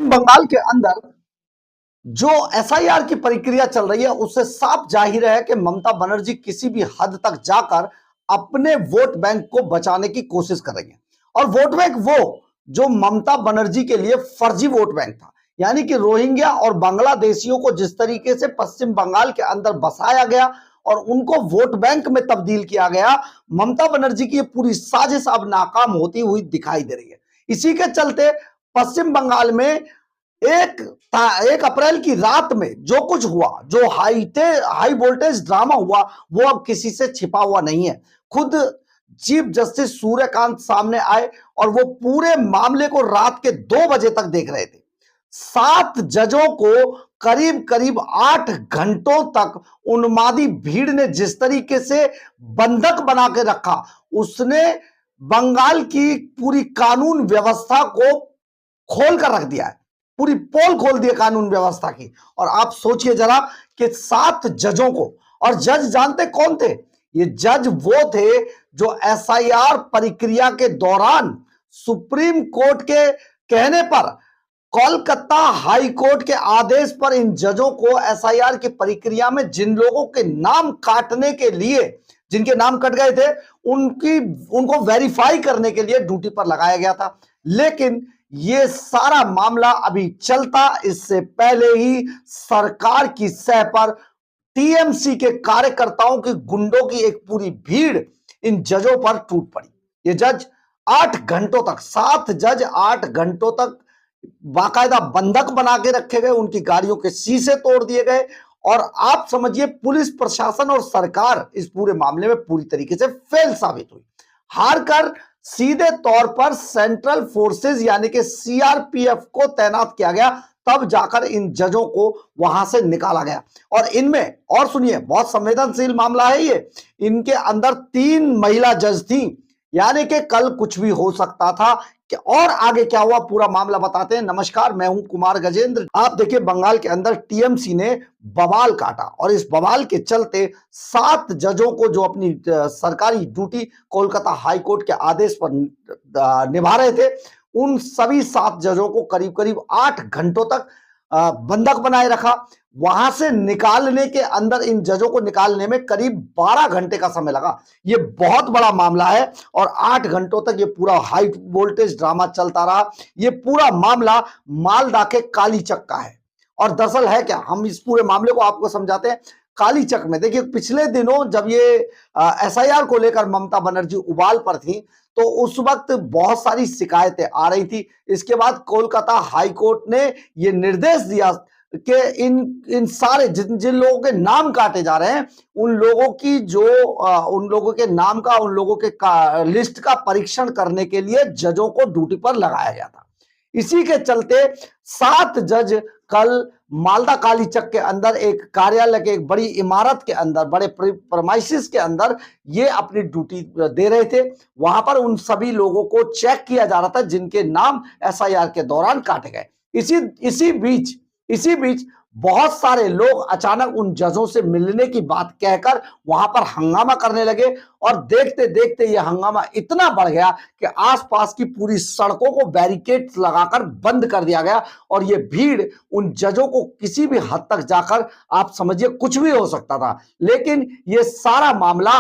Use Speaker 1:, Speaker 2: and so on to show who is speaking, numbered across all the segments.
Speaker 1: पश्चिम बंगाल के अंदर जो एसआईआर की प्रक्रिया चल रही है उससे साफ जाहिर है कि ममता बनर्जी किसी भी हद तक जाकर अपने वोट बैंक को बचाने की कोशिश कर रही है। और वोट बैंक वो जो ममता बनर्जी के लिए फर्जी वोट बैंक था, यानी कि रोहिंग्या और बांग्लादेशियों को जिस तरीके से पश्चिम बंगाल के अंदर बसाया गया और उनको वोट बैंक में तब्दील किया गया, ममता बनर्जी की पूरी साजिश अब नाकाम होती हुई दिखाई दे रही है। इसी के चलते पश्चिम बंगाल में एक 1 अप्रैल की रात में जो कुछ हुआ, जो हाई वोल्टेज ड्रामा हुआ, वो अब किसी से छिपा हुआ नहीं है। खुद चीफ जस्टिस सूर्यकांत सामने आए और वो पूरे मामले को रात के 2 बजे तक देख रहे थे। 7 जजों को करीब करीब 8 घंटों तक उन्मादी भीड़ ने जिस तरीके से बंधक बना के रखा, उसने बंगाल की पूरी कानून व्यवस्था को खोल कर रख दिया है। पूरी पोल खोल दी कानून व्यवस्था की। और आप सोचिए जरा कि 7 जजों को, और जज जानते कौन थे? ये जज वो थे जो एसआईआर प्रक्रिया के दौरान सुप्रीम कोर्ट के कहने पर, कोलकाता हाई कोर्ट के आदेश पर इन जजों को एसआईआर की प्रक्रिया में जिन लोगों के नाम काटने के लिए, जिनके नाम कट गए थे, उनको वेरीफाई करने के लिए ड्यूटी पर लगाया गया था। लेकिन ये सारा मामला अभी चलता, इससे पहले ही सरकार की सह पर टीएमसी के कार्यकर्ताओं की, गुंडों की एक पूरी भीड़ इन जजों पर टूट पड़ी। ये जज 8 घंटों तक, 7 जज 8 घंटों तक बाकायदा बंधक बना के रखे गए, उनकी गाड़ियों के शीशे तोड़ दिए गए। और आप समझिए पुलिस प्रशासन और सरकार इस पूरे मामले में पूरी तरीके से फेल साबित हुई। हार कर सीधे तौर पर सेंट्रल फोर्सेस यानी कि सीआरपीएफ को तैनात किया गया, तब जाकर इन जजों को वहां से निकाला गया। और इनमें, और सुनिए, बहुत संवेदनशील मामला है ये, इनके अंदर 3 महिला जज थी, यानी कि कल कुछ भी हो सकता था। और आगे क्या हुआ पूरा मामला बताते हैं। नमस्कार, मैं हूं कुमार गजेंद्र। आप देखिए, बंगाल के अंदर टीएमसी ने बवाल काटा और इस बवाल के चलते 7 जजों को जो अपनी सरकारी ड्यूटी कोलकाता हाई कोर्ट के आदेश पर निभा रहे थे, उन सभी 7 जजों को करीब करीब 8 घंटों तक बंधक बनाए रखा। वहां से निकालने के अंदर, इन जजों को निकालने में करीब 12 घंटे का समय लगा। ये बहुत बड़ा मामला है और 8 घंटों तक ये पूरा हाई वोल्टेज ड्रामा चलता रहा। ये पूरा मामला मालदा के कालीचक का है। और दरअसल है क्या, हम इस पूरे मामले को आपको समझाते हैं। कालीचक में देखिए, पिछले दिनों जब ये एसआईआर को लेकर ममता बनर्जी उबाल पर थी, तो उस वक्त बहुत सारी शिकायतें आ रही थी। इसके बाद कोलकाता हाई कोर्ट ने यह निर्देश दिया कि इन सारे जिन लोगों के नाम काटे जा रहे हैं, उन लोगों की उन लोगों के नाम का, उन लोगों के लिस्ट का परीक्षण करने के लिए जजों को ड्यूटी पर लगाया गया था। इसी के चलते 7 जज कल मालदा कालीचक के अंदर एक कार्यालय के, एक बड़ी इमारत के अंदर, बड़े प्रमाइसिस के अंदर ये अपनी ड्यूटी दे रहे थे। वहां पर उन सभी लोगों को चेक किया जा रहा था जिनके नाम एसआईआर के दौरान काटे गए। इसी बीच बहुत सारे लोग अचानक उन जजों से मिलने की बात कहकर वहां पर हंगामा करने लगे और देखते देखते यह हंगामा इतना बढ़ गया कि आसपास की पूरी सड़कों को बैरिकेड लगाकर बंद कर दिया गया। और यह भीड़ उन जजों को किसी भी हद तक जाकर, आप समझिए, कुछ भी हो सकता था। लेकिन यह सारा मामला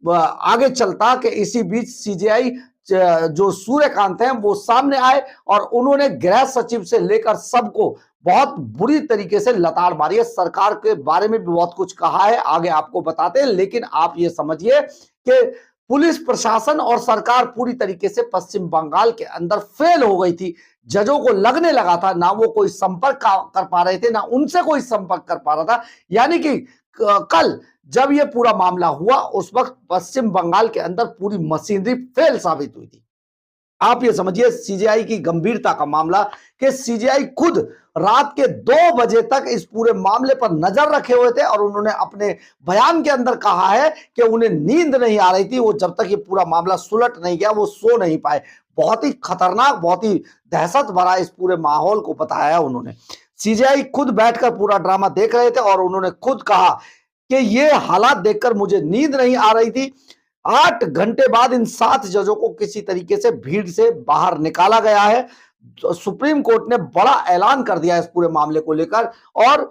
Speaker 1: आगे चलता कि इसी बीच सीजेआई जो सूर्यकांत हैं वो सामने आए और उन्होंने गृह सचिव से लेकर सबको बहुत बुरी तरीके से लताड़ मारी है। सरकार के बारे में भी बहुत कुछ कहा है, आगे आपको बताते हैं। लेकिन आप ये समझिए कि पुलिस प्रशासन और सरकार पूरी तरीके से पश्चिम बंगाल के अंदर फेल हो गई थी। जजों को लगने लगा था ना वो कोई संपर्क कर पा रहे थे, ना उनसे कोई संपर्क कर पा रहा था। यानी कि कल जब ये पूरा मामला हुआ, उस वक्त पश्चिम बंगाल के अंदर पूरी मशीनरी फेल साबित हुई थी। आप ये समझिए सीजेआई की गंभीरता का मामला कि सीजेआई खुद रात के 2 बजे तक इस पूरे मामले पर नजर रखे हुए थे और उन्होंने अपने बयान के अंदर कहा है कि उन्हें नींद नहीं आ रही थी। वो जब तक ये पूरा मामला सुलट नहीं गया वो सो नहीं पाए। बहुत ही खतरनाक, बहुत ही दहशत भरा इस पूरे माहौल को बताया उन्होंने। सीजेआई खुद बैठकर पूरा ड्रामा देख रहे थे और उन्होंने खुद कहा कि ये हालात देखकर मुझे नींद नहीं आ रही थी। 8 घंटे बाद इन 7 जजों को किसी तरीके से भीड़ से बाहर निकाला गया है। सुप्रीम कोर्ट ने बड़ा ऐलान कर दिया इस पूरे मामले को लेकर, और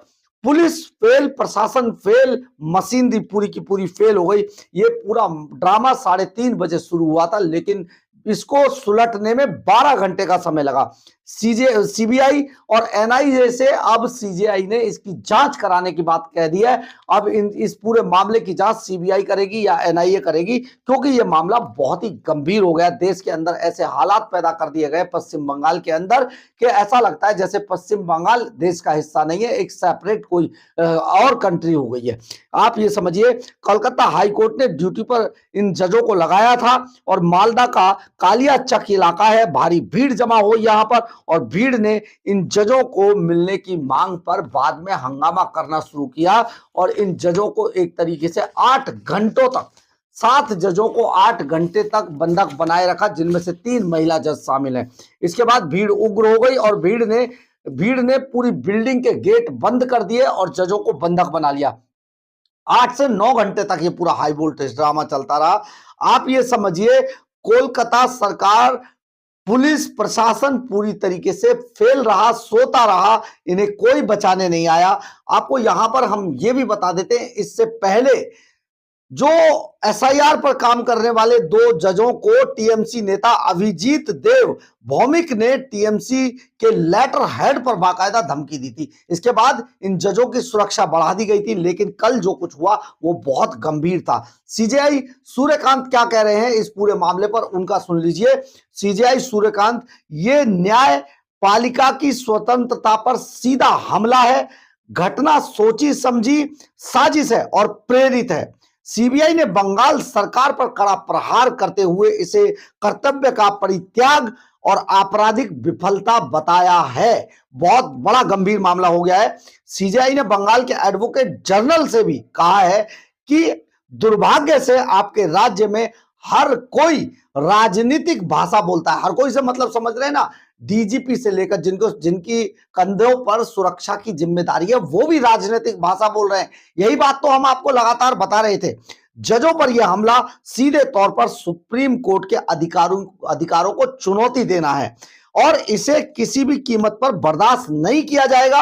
Speaker 1: पुलिस फेल, प्रशासन फेल, मशीनरी पूरी की पूरी फेल हो गई। ये पूरा ड्रामा 3:30 बजे शुरू हुआ था, लेकिन इसको सुलटने में 12 घंटे का समय लगा। सीबीआई और एनआईए से अब सीजेआई ने इसकी जांच कराने की बात कह दी है। अब इस पूरे मामले की जांच सीबीआई करेगी या एनआईए करेगी, क्योंकि यह मामला बहुत ही गंभीर हो गया। देश के अंदर ऐसे हालात पैदा कर दिए गए पश्चिम बंगाल के अंदर कि ऐसा लगता है जैसे पश्चिम बंगाल देश का हिस्सा नहीं है, एक सेपरेट कोई और कंट्री हो गई है। आप ये समझिए, कोलकाता हाई कोर्ट ने ड्यूटी पर इन जजों को लगाया था, और मालदा का कालिया चक इलाका है, भारी भीड़ जमा हो यहां पर, और भीड़ ने इन जजों को मिलने की मांग पर बाद में हंगामा करना शुरू किया, और इन जजों को एक तरीके से 8 घंटों तक, 7 जजों को 8 घंटे तक बंधक बनाए रखा, जिनमें से 3 महिला जज शामिल हैं। इसके बाद भीड़ उग्र हो गई और भीड़ ने पूरी बिल्डिंग के गेट बंद कर दिए और जजों को बंधक बना लिया। 8 से 9 घंटे तक ये पूरा हाई वोल्टेज ड्रामा चलता रहा। आप ये समझिए, कोलकाता सरकार, पुलिस प्रशासन पूरी तरीके से फेल रहा, सोता रहा, इन्हें कोई बचाने नहीं आया। आपको यहां पर हम ये भी बता देते हैं, इससे पहले जो एसआईआर पर काम करने वाले 2 जजों को टीएमसी नेता अभिजीत देव भौमिक ने टीएमसी के लेटर हेड पर बाकायदा धमकी दी थी। इसके बाद इन जजों की सुरक्षा बढ़ा दी गई थी, लेकिन कल जो कुछ हुआ वो बहुत गंभीर था। सीजेआई सूर्यकांत क्या कह रहे हैं इस पूरे मामले पर, उनका सुन लीजिए। सीजेआई सूर्यकांत, ये न्यायपालिका की स्वतंत्रता पर सीधा हमला है, घटना सोची समझी साजिश है और प्रेरित है। सीबीआई ने बंगाल सरकार पर कड़ा प्रहार करते हुए इसे कर्तव्य का परित्याग और आपराधिक विफलता बताया है। बहुत बड़ा गंभीर मामला हो गया है। सीबीआई ने बंगाल के एडवोकेट जनरल से भी कहा है कि दुर्भाग्य से आपके राज्य में हर कोई राजनीतिक भाषा बोलता है। हर कोई से मतलब समझ रहे हैं ना, डीजीपी से लेकर जिनकी कंधों पर सुरक्षा की जिम्मेदारी है, वो भी राजनीतिक भाषा बोल रहे हैं। यही बात तो हम आपको लगातार बता रहे थे। जजों पर यह हमला सीधे तौर पर सुप्रीम कोर्ट के अधिकारों को चुनौती देना है, और इसे किसी भी कीमत पर बर्दाश्त नहीं किया जाएगा।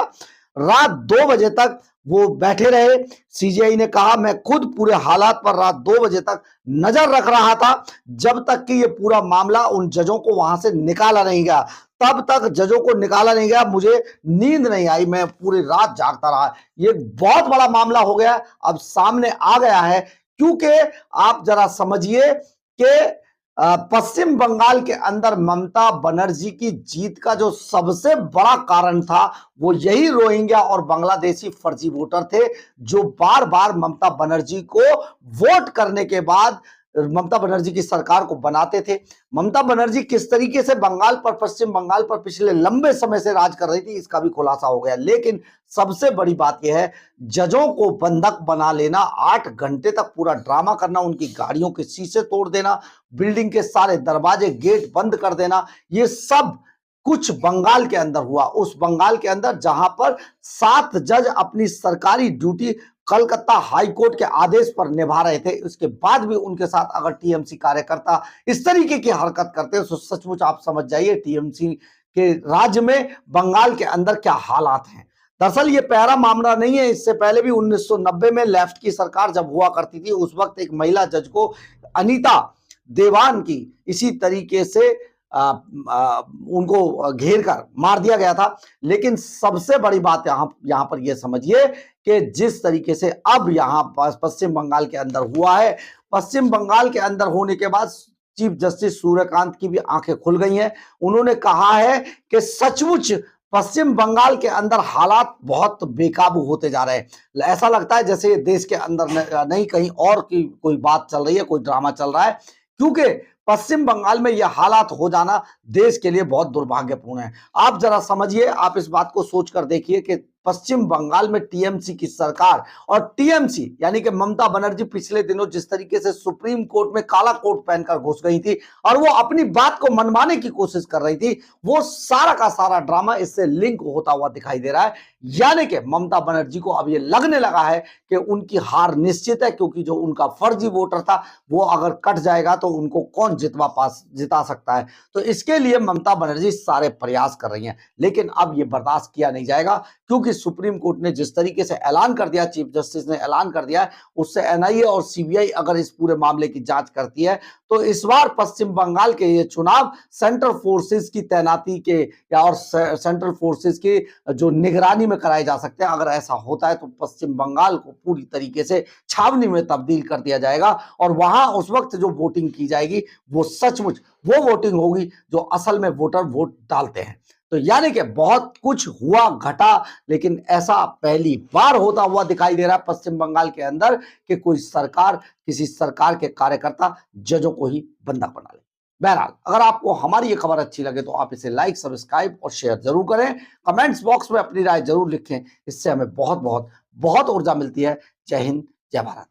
Speaker 1: रात 2 बजे तक वो बैठे रहे। सीजीआई ने कहा, मैं खुद पूरे हालात पर रात 2 बजे तक नजर रख रहा था, जब तक कि ये पूरा मामला उन जजों को वहां से निकाला नहीं गया। तब तक जजों को निकाला नहीं गया, मुझे नींद नहीं आई, मैं पूरी रात जागता रहा। ये बहुत बड़ा मामला हो गया, अब सामने आ गया है, क्योंकि आप जरा समझिए कि पश्चिम बंगाल के अंदर ममता बनर्जी की जीत का जो सबसे बड़ा कारण था, वो यही रोहिंग्या और बांग्लादेशी फर्जी वोटर थे, जो बार बार ममता बनर्जी को वोट करने के बाद ममता बनर्जी की सरकार को बनाते थे। ममता बनर्जी किस तरीके से पश्चिम बंगाल पर पिछले लंबे समय से राज कर रही थी, इसका भी खुलासा हो गया। लेकिन सबसे बड़ी बात यह है, जजों को बंधक बना लेना, 8 घंटे तक पूरा ड्रामा करना, उनकी गाड़ियों के शीशे तोड़ देना, बिल्डिंग के सारे दरवाजे गेट बंद कर देना, ये सब कुछ बंगाल के अंदर हुआ। उस बंगाल के अंदर जहां पर 7 जज अपनी सरकारी ड्यूटी कलकत्ता हाई कोर्ट के आदेश पर निभा रहे थे, उसके बाद भी उनके साथ अगर टीएमसी कार्यकर्ता इस तरीके की हरकत करते हैं, तो सचमुच आप समझ जाइए टीएमसी के राज्य में बंगाल के अंदर क्या हालात हैं। दरअसल ये पहला मामला नहीं है, इससे पहले भी 1990 में लेफ्ट की सरकार जब हुआ करती थी, उस वक्त एक महिला जज को, अनीता देवान की, इसी तरीके से उनको घेर कर मार दिया गया था। लेकिन सबसे बड़ी बात यहां पर यह समझिए कि जिस तरीके से अब यहां पश्चिम बंगाल के अंदर हुआ है, पश्चिम बंगाल के अंदर होने के बाद चीफ जस्टिस सूर्यकांत की भी आंखें खुल गई हैं। उन्होंने कहा है कि सचमुच पश्चिम बंगाल के अंदर हालात बहुत बेकाबू होते जा रहे हैं। ऐसा लगता है जैसे देश के अंदर नहीं, कहीं और की कोई बात चल रही है, कोई ड्रामा चल रहा है, क्योंकि पश्चिम बंगाल में यह हालात हो जाना देश के लिए बहुत दुर्भाग्यपूर्ण है। आप जरा समझिए, आप इस बात को सोचकर देखिए कि पश्चिम बंगाल में टीएमसी की सरकार और टीएमसी यानी कि ममता बनर्जी पिछले दिनों जिस तरीके से सुप्रीम कोर्ट में काला कोट पहनकर घुस गई थी और वो अपनी बात को मनवाने की कोशिश कर रही थी, वो सारा का सारा ड्रामा इससे लिंक होता हुआ दिखाई दे रहा है। यानी कि ममता बनर्जी को अब ये लगने लगा है कि उनकी हार निश्चित है, क्योंकि जो उनका फर्जी वोटर था वो अगर कट जाएगा तो उनको कौन जिता सकता है। तो इसके लिए ममता बनर्जी सारे प्रयास कर रही हैं, लेकिन अब ये बर्दाश्त किया नहीं जाएगा, क्योंकि सुप्रीम कोर्ट ने जिस तरीके से ऐलान कर दिया, चीफ जस्टिस ने ऐलान कर दिया है, उससे एनआईए और सीबीआई अगर इस पूरे मामले की जांच करती है तो इस बार पश्चिम बंगाल के ये चुनाव सेंट्रल फोर्सेस की तैनाती के या और सेंट्रल फोर्सेस की जो निगरानी में कराए जा सकते हैं। अगर ऐसा होता है तो पश्चिम बंगाल को पूरी तरीके से छावनी में तब्दील कर दिया जाएगा और वहां उस वक्त जो वोटिंग की जाएगी वो सचमुच वो वोटिंग होगी जो असल में वोटर वोट डालते हैं। तो यानी कि बहुत कुछ हुआ घटा, लेकिन ऐसा पहली बार होता हुआ दिखाई दे रहा है पश्चिम बंगाल के अंदर कि कोई सरकार किसी सरकार के कार्यकर्ता जजों को ही बंधक बना ले। बहरहाल, अगर आपको हमारी ये खबर अच्छी लगे तो आप इसे लाइक, सब्सक्राइब और शेयर जरूर करें। कमेंट्स बॉक्स में अपनी राय जरूर लिखें, इससे हमें बहुत बहुत बहुत ऊर्जा मिलती है। जय हिंद, जय भारत।